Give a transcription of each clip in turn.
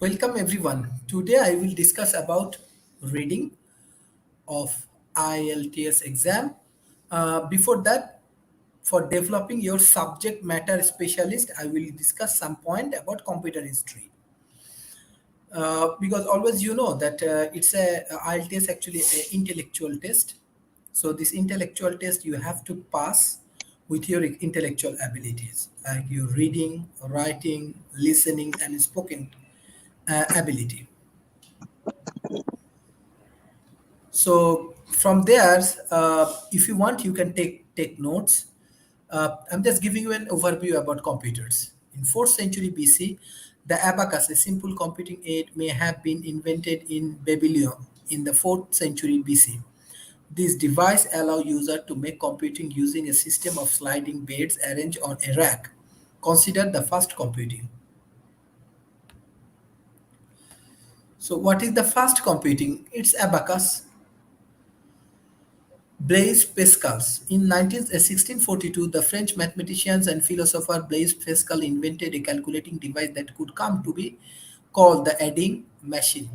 Welcome everyone. Today I will discuss about reading of IELTS exam. Before that, for developing your subject matter specialist, I will discuss some point about computer history. Because always you know that it's a IELTS actually a intellectual test. So this intellectual test you have to pass with your intellectual abilities like your reading, writing, listening, and spoken ability. So from there, if you want, you can take notes. I'm just giving you an overview about computers. In 4th century BC, the abacus, a simple computing aid, may have been invented in Babylon in the 4th century BC. This device allows user to make computing using a system of sliding beds arranged on a rack. Considered the first computing. So what is the first computing? It's abacus. Blaise Pascal. In 1642, the French mathematician and philosopher Blaise Pascal invented a calculating device that could come to be called the adding machine.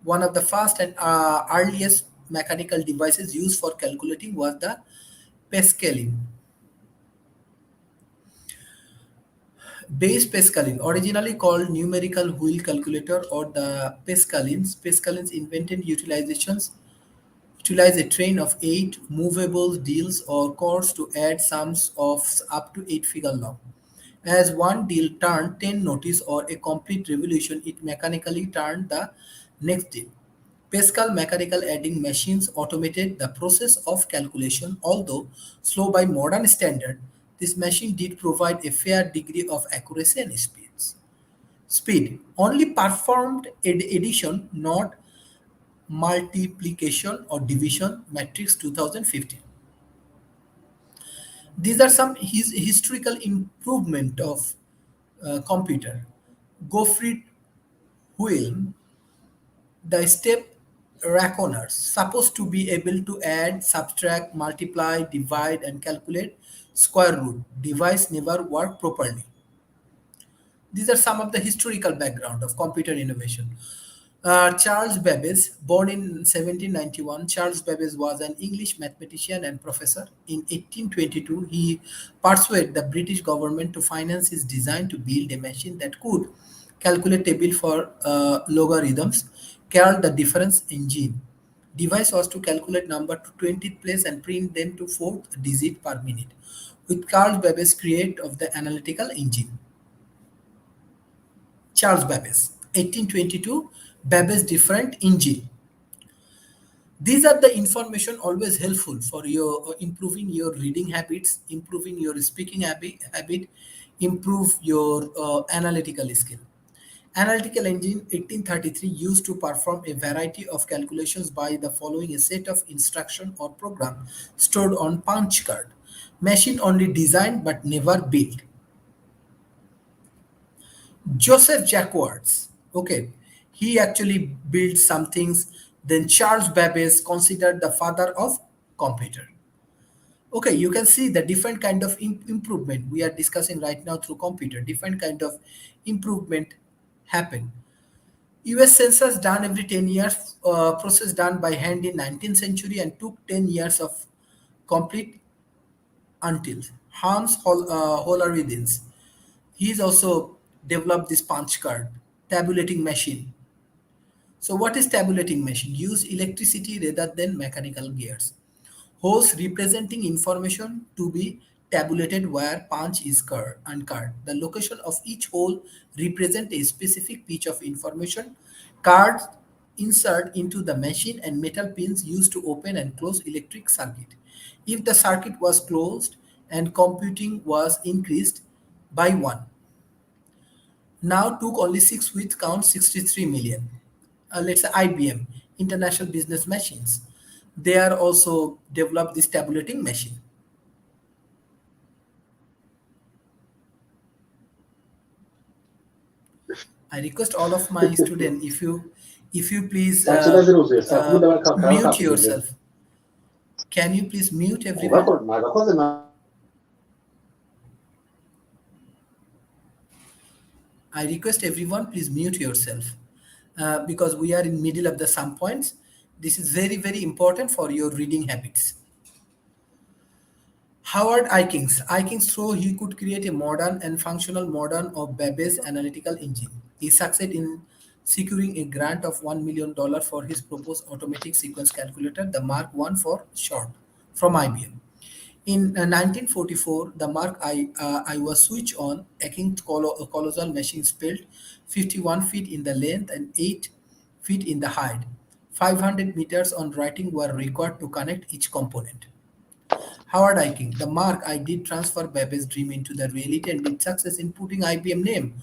One of the first and earliest mechanical devices used for calculating was the Pascaline. Base Pascaline, originally called numerical wheel calculator or the Pascalines invented utilize a train of 8 movable deals or chords to add sums of up to 8 figure long. As one deal turned 10 notice or a complete revolution, it mechanically turned the next deal. Pascal mechanical adding machines automated the process of calculation, although slow by modern standard. This machine did provide a fair degree of accuracy and speed only performed addition, not multiplication or division. Matrix 2015. These are some historical improvement of computer. Gottfried Wilhelm, the step reckoners, supposed to be able to add, subtract, multiply, divide, and calculate square root. Device never worked properly. These are some of the historical background of computer innovation. Charles Babbage, born in 1791, Charles Babbage was an English mathematician and professor. In 1822, he persuaded the British government to finance his design to build a machine that could calculate table for logarithms, called the difference engine. Device was to calculate number to 20th place and print them to fourth digit per minute. With Carl Babbage create of the analytical engine. Charles Babbage, 1822, Babbage different engine. These are the information always helpful for your improving your reading habits, improving your speaking habit, improve your analytical skill. Analytical engine 1833 used to perform a variety of calculations by the following a set of instruction or program stored on punch card. Machine only designed but never built. Joseph Jacquards. Okay, he actually built some things. Then Charles Babbage, considered the father of computer. Okay, you can see the different kind of improvement we are discussing right now through computer. Different kind of improvement happen. U.S. census done every 10 years, process done by hand in 19th century and took 10 years of complete until Hans Hollerithens. He's also developed this punch card, tabulating machine. So what is tabulating machine? Use electricity rather than mechanical gears. Holes representing information to be tabulated where punch is card and card. The location of each hole represent a specific piece of information. Cards insert into the machine and metal pins used to open and close electric circuit. If the circuit was closed and computing was increased by 1, now took only 6 with count 63 million. Let's say IBM, International Business Machines. They are also developed this tabulating machine. I request all of my students, if you please Saçına uzuyor. Sapını da ben kara mute kaplı dedim. yourself. Can you please mute everyone? Ma cosa ma I request everyone, please mute yourself. because we are in middle of the some points. This is very very important for your reading habits. Howard Ikings thought he could create a modern and functional modern of Babbage analytical engine. He succeeded in securing a grant of $1 million for his proposed automatic sequence calculator, the Mark I for short, from IBM. In 1944, the Mark I was switched on. A colossal machine built 51 feet in the length and 8 feet in the height. 500 meters on writing were required to connect each component. Howard Eiking, the Mark I did transfer Babbage's dream into the reality and did success in putting IBM name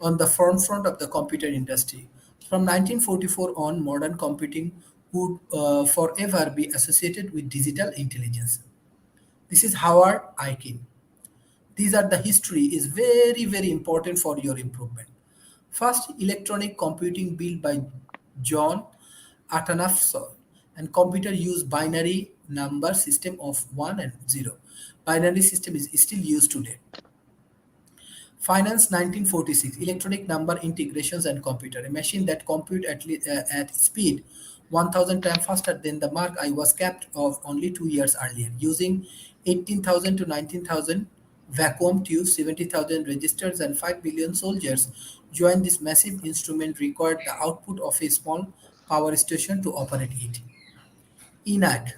on the front of the computer industry. From 1944 on, modern computing would forever be associated with digital intelligence. This is Howard Eiking. These are the history is very very important for your improvement. First, electronic computing built by John Atanafsol, and computer use binary number system of 1 and 0. Binary system is still used today. Finance 1946, electronic number integrations and computer, a machine that compute at speed 1000 times faster than the mark I was capped of only 2 years earlier, using 18,000 to 19,000 vacuum tubes, 70,000 registers, and 5 billion soldiers joined this massive instrument required the output of a small power station to operate it. ENAC,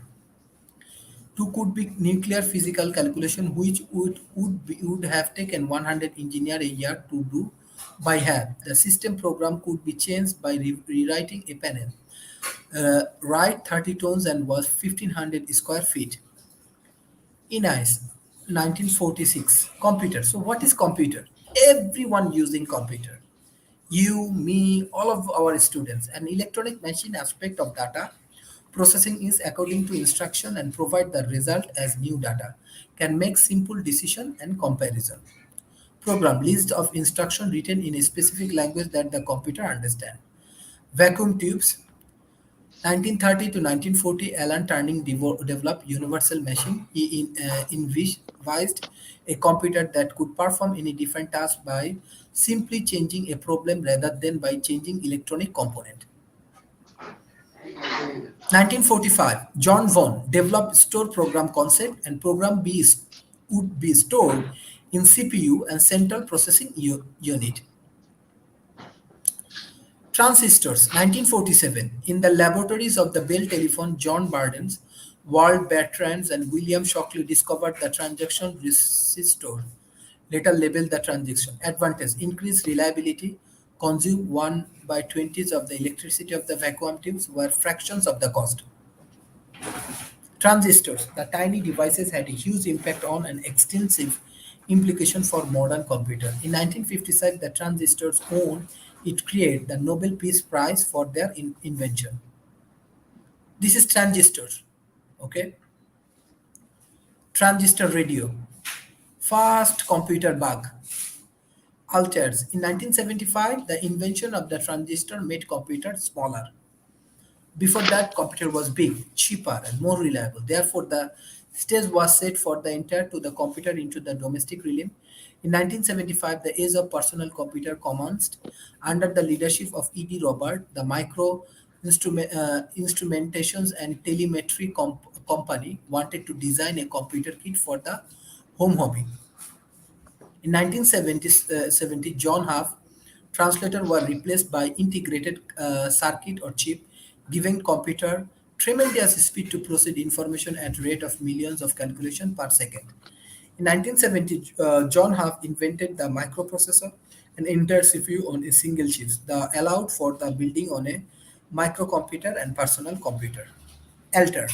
two could be nuclear physical calculation which would have taken 100 engineer a year to do by hand. The system program could be changed by rewriting a panel. Write 30 tones and was 1500 square feet. ENICE 1946. Computer. So what is computer? Everyone using computer. You, me, all of our students. An electronic machine aspect of data processing is according to instruction and provide the result as new data. Can make simple decision and comparison. Program list of instruction written in a specific language that the computer understand. Vacuum tubes 1930 to 1940, Alan Turing developed universal machine. He envisaged a computer that could perform any different task by simply changing a problem rather than by changing electronic component. 1945, John Vaughan developed store program concept and program would be stored in CPU and central processing unit. Transistors, 1947. In the laboratories of the Bell Telephone, John Burdens, Walt Bertrands, and William Shockley discovered the transaction resistor, later labeled the transaction. Advantage, increased reliability, consume 1 by 20s of the electricity of the vacuum tubes were fractions of the cost. Transistors, the tiny devices had a huge impact on and extensive implication for modern computer. In 1957, the transistors owned it created the Nobel Peace Prize for their invention. This is transistor. Okay. Transistor radio. Fast computer bug. Alters. In 1975, the invention of the transistor made computer smaller. Before that, computer was big, cheaper, and more reliable. Therefore, the stage was set for the entire to the computer into the domestic realm. In 1975, the age of personal computer commenced under the leadership of E.D. Robert, the instrumentations and telemetry company wanted to design a computer kit for the home hobby. In 1970, John Huff translators were replaced by integrated circuit or chip, giving computer tremendous speed to process information at rate of millions of calculation per second. In 1970, John Huff invented the microprocessor, an entire CPU on a single chip that allowed for the building on a microcomputer and personal computer. Alter,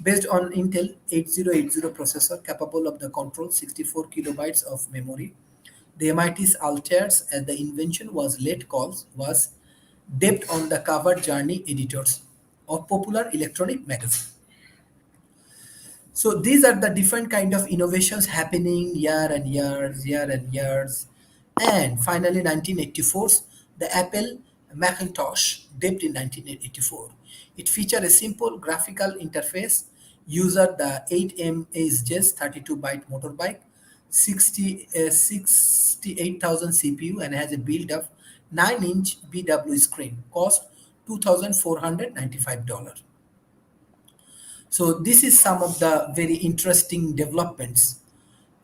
based on Intel 8080 processor capable of the control 64 kilobytes of memory. The MIT's Alters, as the invention was late calls, was debt on the cover journey editors of popular electronic magazine. So these are the different kind of innovations happening year and years. And finally, 1984, the Apple Macintosh debuted in 1984. It featured a simple graphical interface, user the 8 mAh's 32-byte motorbike, 68,000 CPU, and has a build of 9-inch BW screen cost $2,495. So this is some of the very interesting developments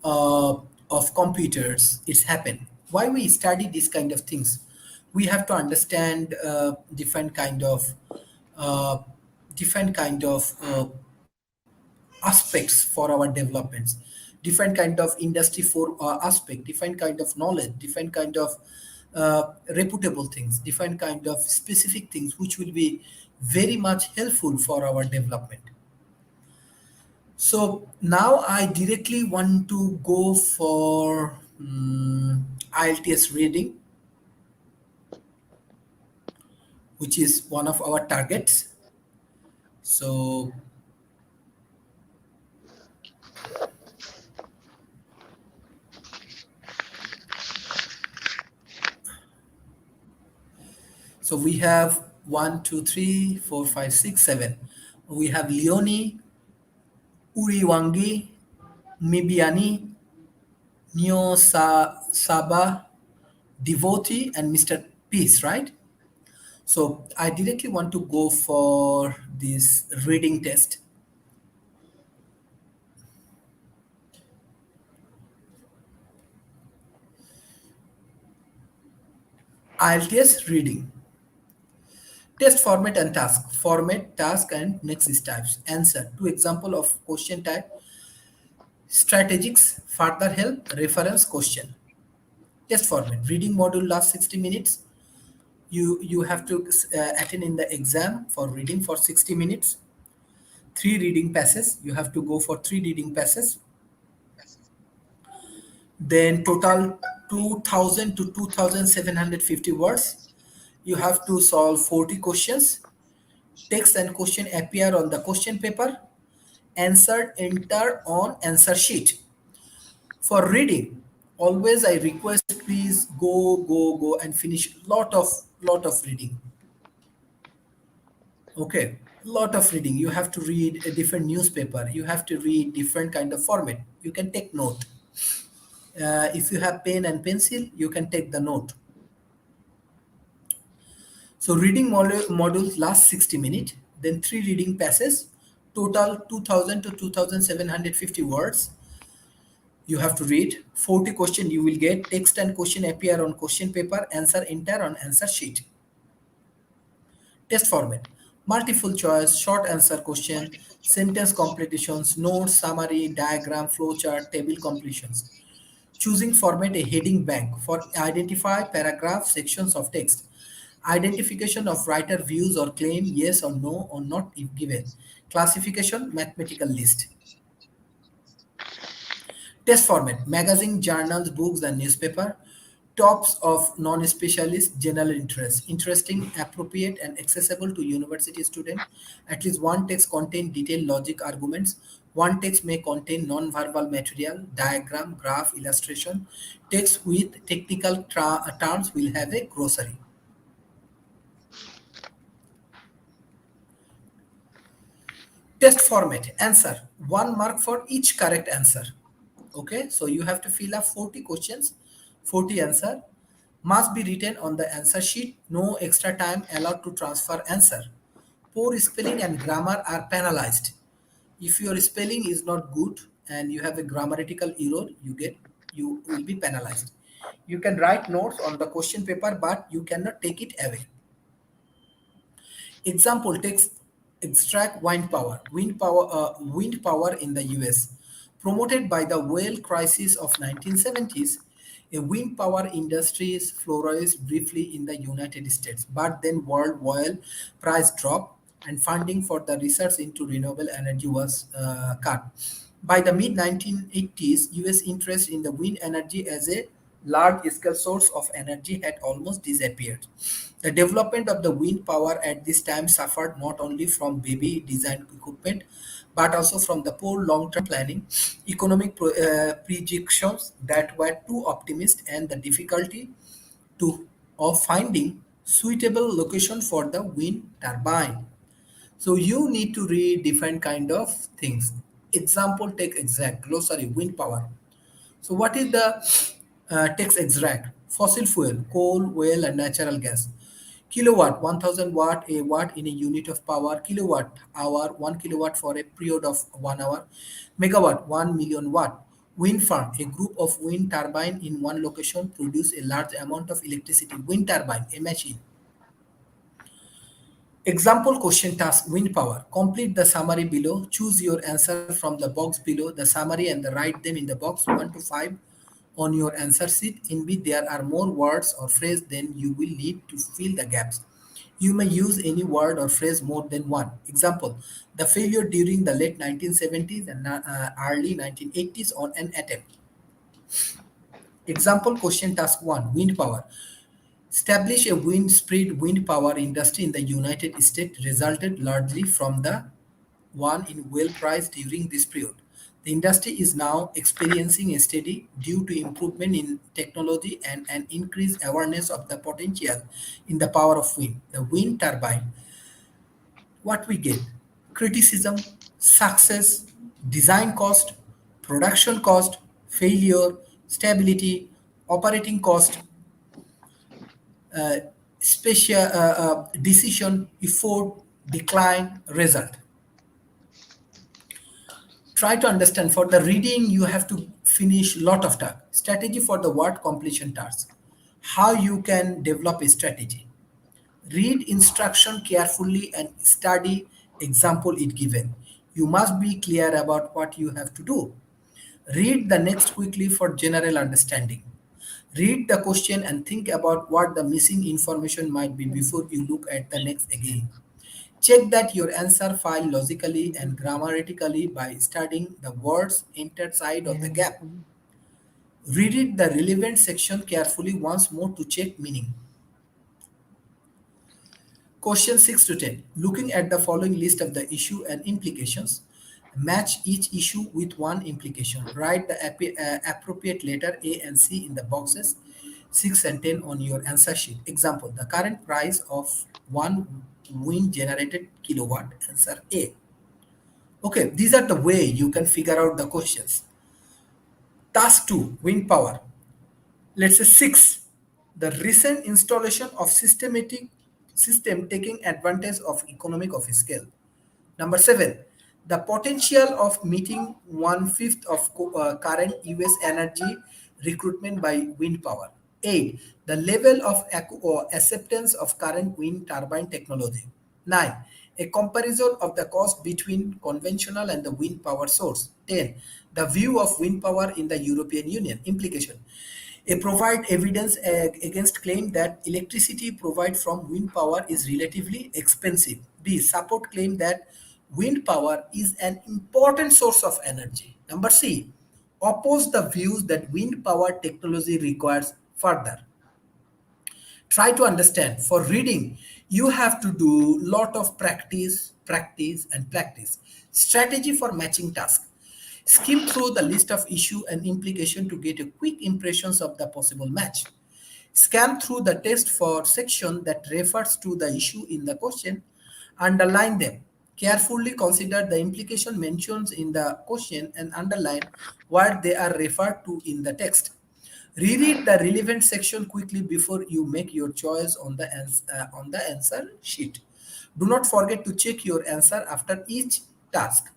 uh, of computers. It's happened. Why we study these kind of things? We have to understand uh, different kind of aspects for our developments, different kind of industry for aspect, different kind of knowledge, different kind of reputable things, different kind of specific things which will be very much helpful for our development. So now I directly want to go for IELTS reading, which is one of our targets. So we have one, two, three, four, five, six, seven. We have Leonie, Uriwangi, Mibiani, Saba, Devotee, and Mr. Peace, right? So I directly want to go for this reading test. IELTS reading. Test format and task. Format, task, and next steps. Answer. Two example of question type. Strategics, further help, reference question. Test format. Reading module lasts 60 minutes. You have to attend in the exam for reading for 60 minutes. Three reading passes. You have to go for three reading passes. Then total 2000 to 2750 words. You have to solve 40 questions. Text and question appear on the question paper. Answered enter on answer sheet. For reading, always I request please go and finish lot of reading. Okay, lot of reading. You have to read a different newspaper. You have to read different kind of format. You can take note. If you have pen and pencil, you can take the note. So reading modules last 60 minutes, then three reading passes, total 2000 to 2750 words. You have to read 40 question you will get. Text and question appear on question paper. Answer enter on answer sheet. Test format. Multiple choice, short answer question, sentence completions, notes, summary, diagram, flowchart, table completions. Choosing format a heading bank for identify paragraph sections of text. Identification of writer views or claim yes or no or not if given. Classification mathematical list. Test format magazine, journals, books, and newspaper. Tops of non specialist general interest. Interesting, appropriate, and accessible to university student. At least one text contain detailed logic arguments. One text may contain non-verbal material, diagram, graph, illustration. Text with technical terms will have a glossary. Test format answer 1 mark for each correct answer. Okay, so you have to fill up 40 questions, 40 answer must be written on the answer sheet. No extra time allowed to transfer answer. Poor spelling and grammar are penalized. If your spelling is not good and you have a grammatical error, you will be penalized. You can write notes on the question paper, but you cannot take it away. Example takes extract wind power in the US. Promoted by the oil crisis of 1970s, a wind power industries flourished briefly in the United States, but then world oil price dropped and funding for the research into renewable energy was cut. By the mid 1980s, US interest in the wind energy as a large scale source of energy had almost disappeared. The development of the wind power at this time suffered not only from baby design equipment but also from the poor long term planning, economic projections that were too optimistic, and the difficulty of finding suitable location for the wind turbine. So you need to read different kind of things. Example take exact glossary wind power. So what is the text extract? Fossil fuel, coal, oil, and natural gas. Kilowatt, 1000 watt, a watt in a unit of power. Kilowatt hour, 1 kilowatt for a period of 1 hour. Megawatt, 1 million watt. Wind farm, a group of wind turbine in one location produce a large amount of electricity. Wind turbine, a machine. Example question task wind power. Complete the summary below. Choose your answer from the box below the summary and write them in the box 1 to 5 on your answer sheet. In B, there are more words or phrase than you will need to fill the gaps. You may use any word or phrase more than one. Example, the failure during the late 1970s and early 1980s on an attempt. Example question task 1 wind power. Establish a wind spread wind power industry in the United States resulted largely from the one in oil price during this period. The industry is now experiencing a steady due to improvement in technology and an increased awareness of the potential in the power of wind. The wind turbine, what we get? Criticism, success, design cost, production cost, failure, stability, operating cost, special decision, effort, decline, result. Try to understand for the reading you have to finish lot of tasks. Strategy for the word completion task. How you can develop a strategy. Read instruction carefully and study example it given. You must be clear about what you have to do. Read the next quickly for general understanding. Read the question and think about what the missing information might be before you look at the next again. Check that your answer file logically and grammatically by studying the words entered side of the gap. Read the relevant section carefully once more to check meaning. Question 6 to 10. Looking at the following list of the issue and implications, match each issue with one implication. Write the appropriate letter A and C in the boxes 6 and 10 on your answer sheet. Example, the current price of one wind generated kilowatt. Answer A. Okay, these are the way you can figure out the questions. Task 2, wind power. Let's say 6, the recent installation of systematic system taking advantage of economic of scale. Number 7, the potential of meeting one-fifth of current US energy recruitment by wind power. 8, the level of acceptance of current wind turbine technology. 9, a comparison of the cost between conventional and the wind power source. 10, the view of wind power in the European Union. Implication. A provide evidence against claim that electricity provided from wind power is relatively expensive. B. Support claim that wind power is an important source of energy. Number C. Oppose the views that wind power technology requires further. Try to understand. For reading, you have to do lot of practice and practice. Strategy for matching task. Skim through the list of issue and implication to get a quick impressions of the possible match. Scan through the text for section that refers to the issue in the question. Underline them. Carefully consider the implication mentioned in the question and underline what they are referred to in the text. Reread the relevant section quickly before you make your choice on the answer sheet. Do not forget to check your answer after each task.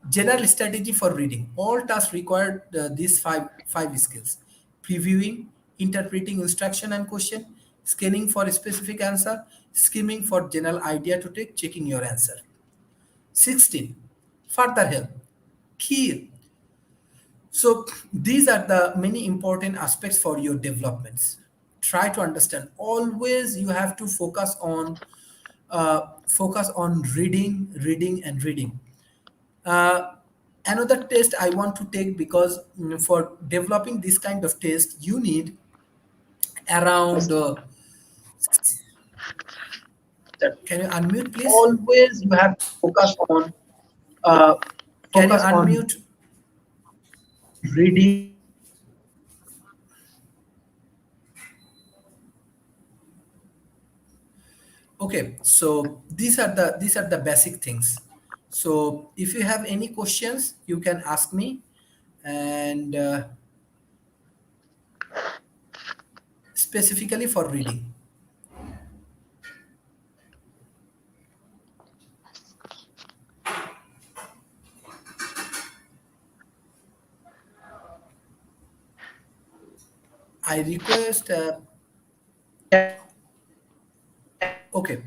General strategy for reading. All tasks require these five skills: previewing, interpreting instruction and question, scanning for a specific answer, skimming for general idea to take, checking your answer. 16. Further help. Key. So these are the many important aspects for your developments. Try to understand. Always you have to focus on reading, reading, and reading. Uh, Another test I want to take because for developing this kind of test, you need around. Can you unmute, please? Always you have to uh, Can you focus on unmute? reading. Okay, so these are the basic things. So if you have any questions, you can ask me, and specifically for reading. I request, okay,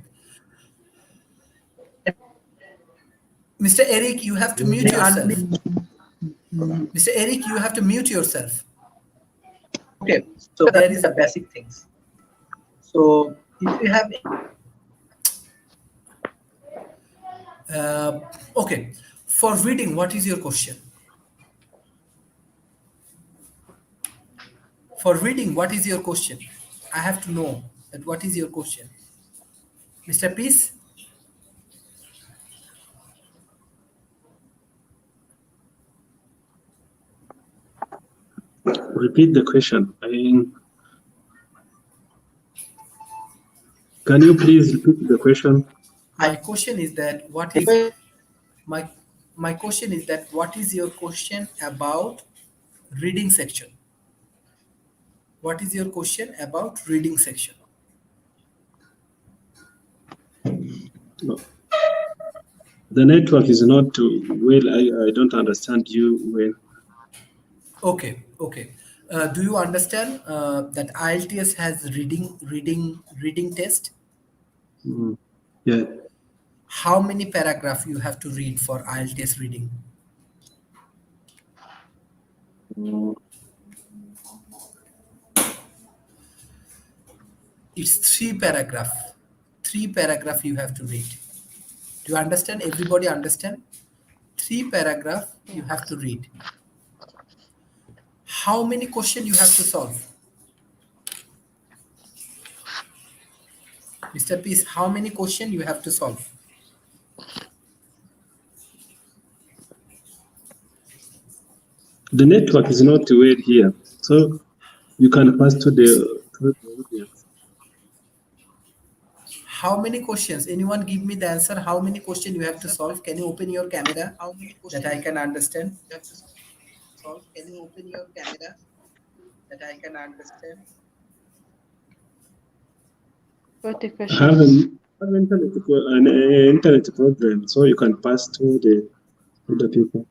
Mr. Eric, you have to mute yourself. Mr. Eric, you have to mute yourself. Okay, so There these is, are the basic things. So if you have uh, okay. For reading, what is your question? For reading, what is your question? I have to know that what is your question. Mr. Peace, Repeat the question. Can you please repeat the question? my question is that what is request my my question is that what is your question about reading section? What is your question about reading section? No. The network is not well. I don't understand you well. Okay, okay. Do you understand that IELTS has reading test? Mm. Yeah. How many paragraph you have to read for IELTS reading? Mm. It's three paragraph. Three paragraph you have to read. Do you understand? Everybody understand? Three paragraph you have to Yes. read. How many question you have to solve? Mr. Peace, how many question you have to solve? The network is not well here, so you can pass to the audience. How many questions? Anyone give me the answer? How many question you have to solve? Can you open your camera that I can understand? can you open your camera that I can understand? 40 I have questions. an internet problem, so you can pass to the people.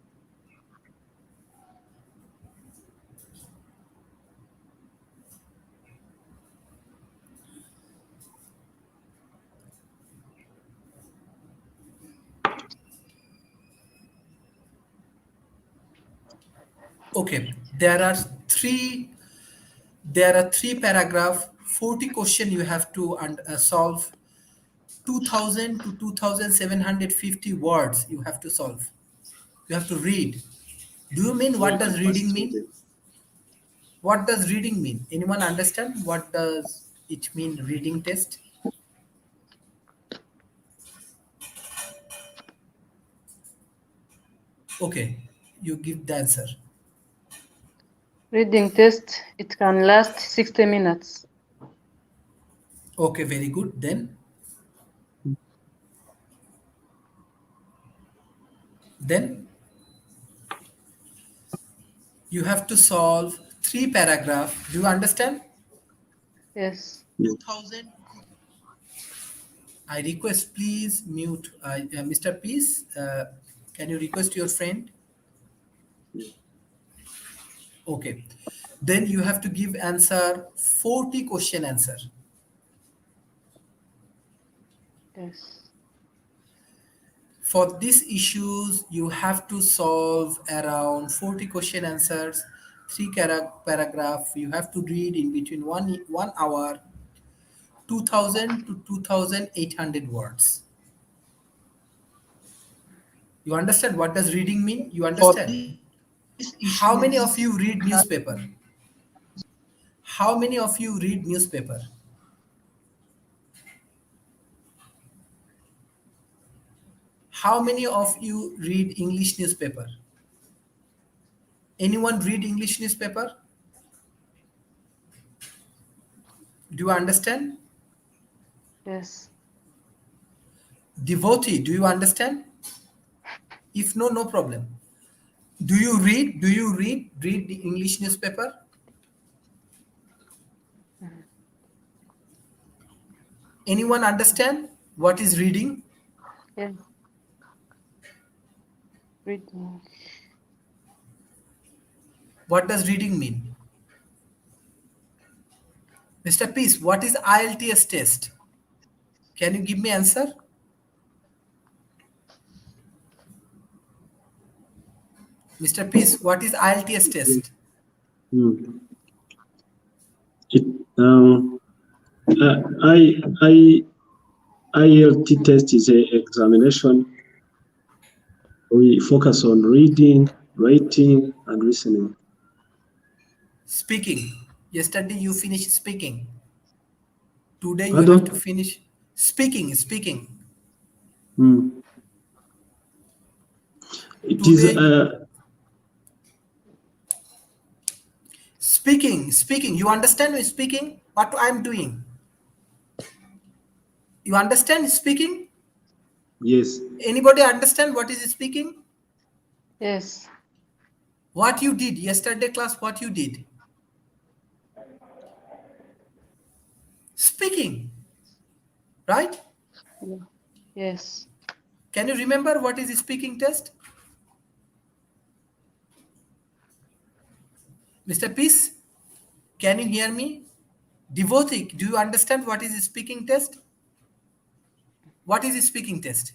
Okay, there are three paragraph, 40 question you have to solve. 2000 to 2750 words you have to solve. You have to read. Do you mean So what you does can pass reading to mean? the. What does reading mean? Anyone understand what does it mean reading test? Okay, you give the answer. Reading test, it can last 60 minutes. Okay, very good. Then you have to solve three paragraph. Do you understand? Yes. Yeah. 2000. I request please mute Mr. Peace. Can you request your friend? Yeah. Okay. Then you have to give answer 40 question answer. Yes. For these issues, you have to solve around 40 question answers, three paragraph. You have to read in between 1 hour, 2000 to 2800 words. You understand what does reading mean? You For understand? these issues, How many of you you have read newspaper? How many of you read newspaper? How many of you read English newspaper? Anyone read English newspaper? Do you understand? Yes. Devotee, do you understand? If no, no problem. Do you read? Do you read the English newspaper? Anyone understand what is reading? Yes. Reading. What does reading mean? Mr. Peace, what is IELTS test? Can you give me answer? Mr. Peace, what is IELTS test? Mm. It, I IELT test is an examination. We focus on reading, writing, and listening. Speaking. Yesterday you finished speaking. Today you have to Pardon? finish speaking. Mm. It is Today speaking. You understand me speaking? What I'm doing? You understand speaking? yes. Anybody understand what is speaking? Yes. What you did yesterday class, what you did? Speaking, right? Yeah. Yes. Can you remember what is speaking test? Mr. Peace, can you hear me? Devotee, do you understand what is speaking test? What is speaking test?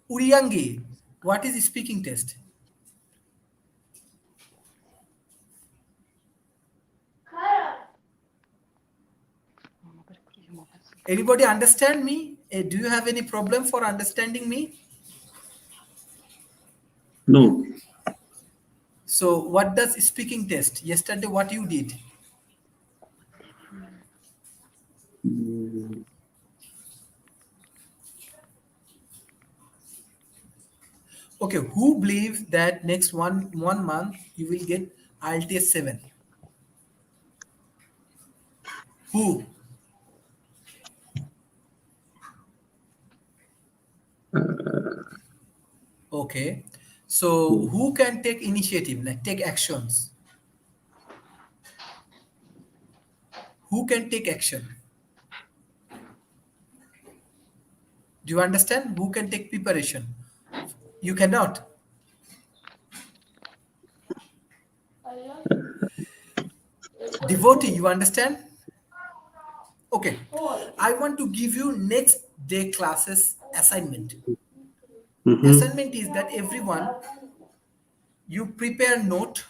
Uriyangi, what is speaking test? Anybody understand me? Do you have any problem for understanding me? No. So what does speaking test? Yesterday what you did? Mm. Okay, who believes that next one month you will get IELTS 7? Who? Okay. So Mm. who can take initiative, like take actions? Who can take action? Do you understand? Who can take preparation? You cannot. Devotee, you understand? Okay. I want to give you next day classes assignment. Mhm. Assignment is that everyone you prepare note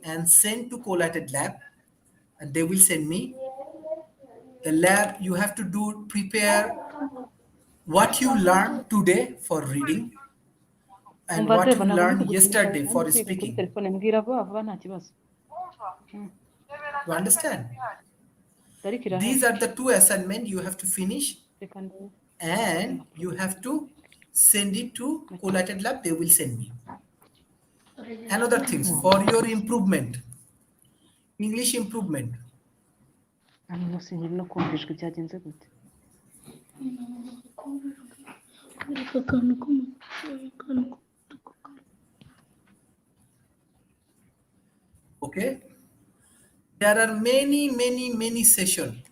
and send to collated lab and they will send me the lab. You have to do prepare what you learned today for reading and Umva what Deva you ntabwo ndi learned kugukinisha yesterday nanjye for kwiga kuri speaking. telefone mbwira vuba vuba nta kibazo. You understand? Ariko irahari. These are the two assignments you have to finish Reka ndebe. and you have to send it to collated lab. They will send me. Another things for your improvement, English improvement. Hano sinkiri no kumva ijwi byagenze gute. Okay, there are many sessions.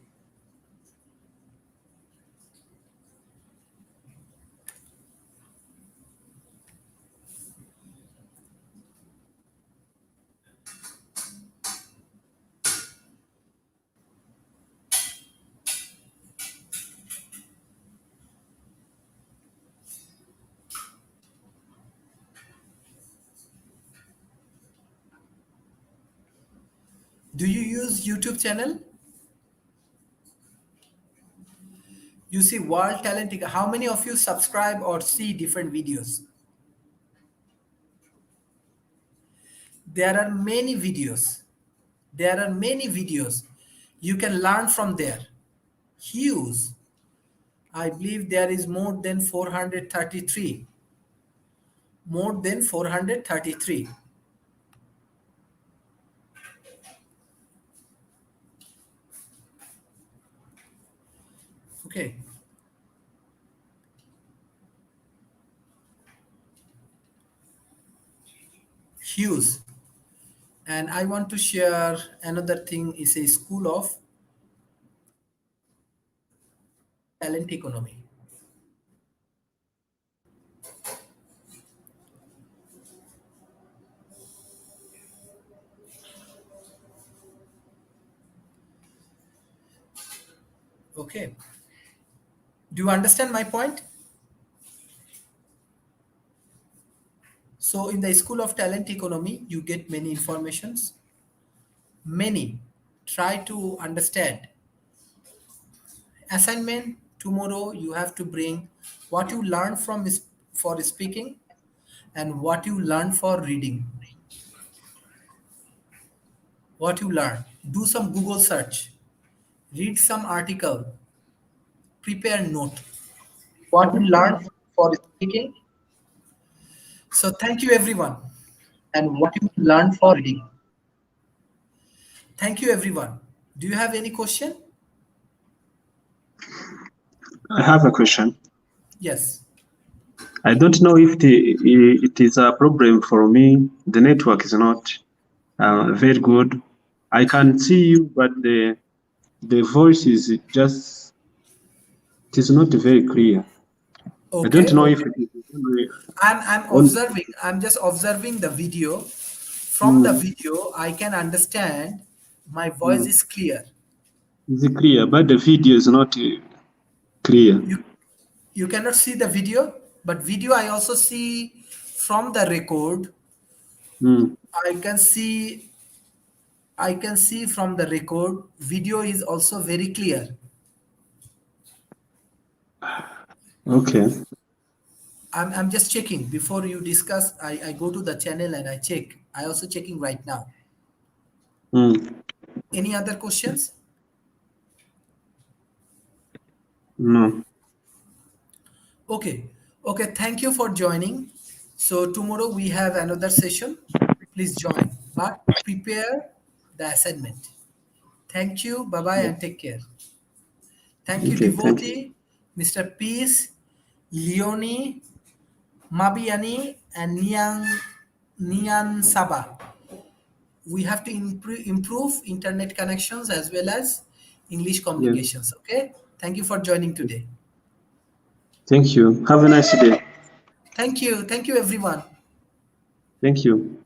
Do you use YouTube channel? You see World Talent. How many of you subscribe or see different videos? There are many videos. There are many videos. You can learn from there. Huge. I believe there is more than 433. More than 433. Okay. huge. And I want to share another thing is a school of talent economy. Okay. Do you understand my point? So in the school of talent economy, you get many informations. Many. Try to understand. Assignment tomorrow you have to bring what you learned from for speaking and what you learned for reading. What you learn. Do some Google search. Read some article. Prepare note. What you learned for speaking so thank you everyone. and what you learn for reading. Thank you everyone. Do you have any question? I have a question. Yes. I don't know if it is a problem for me. The network is not very good. I can see you, but the voice is just, it is not very clear. I don't Okay, know if okay. it is I'm on. observing. I'm just observing the video. From the Mm, video, I can understand my voice mm. is clear. Is clear, but the video is not clear. You you cannot see the video, but video I also see from the record. Mm. I can see I can see from the record. Video is also very clear. Okay. I'm just checking before you discuss. I go to the channel and I check. I also checking right now. Mm. Any other questions? No. Okay. Okay. Thank you for joining. So tomorrow we have another session. Please join, but prepare the assignment. Thank you. Bye bye and take care. Thank you, Okay. Thank you. devotee, Mr. Peace, Leonie, Mabiani, and Nian Saba. We have to improve internet connections as well as English Yes. communications. Okay. Thank you for joining today. Thank you. Have a nice day. Thank you. Thank you, everyone. Thank you.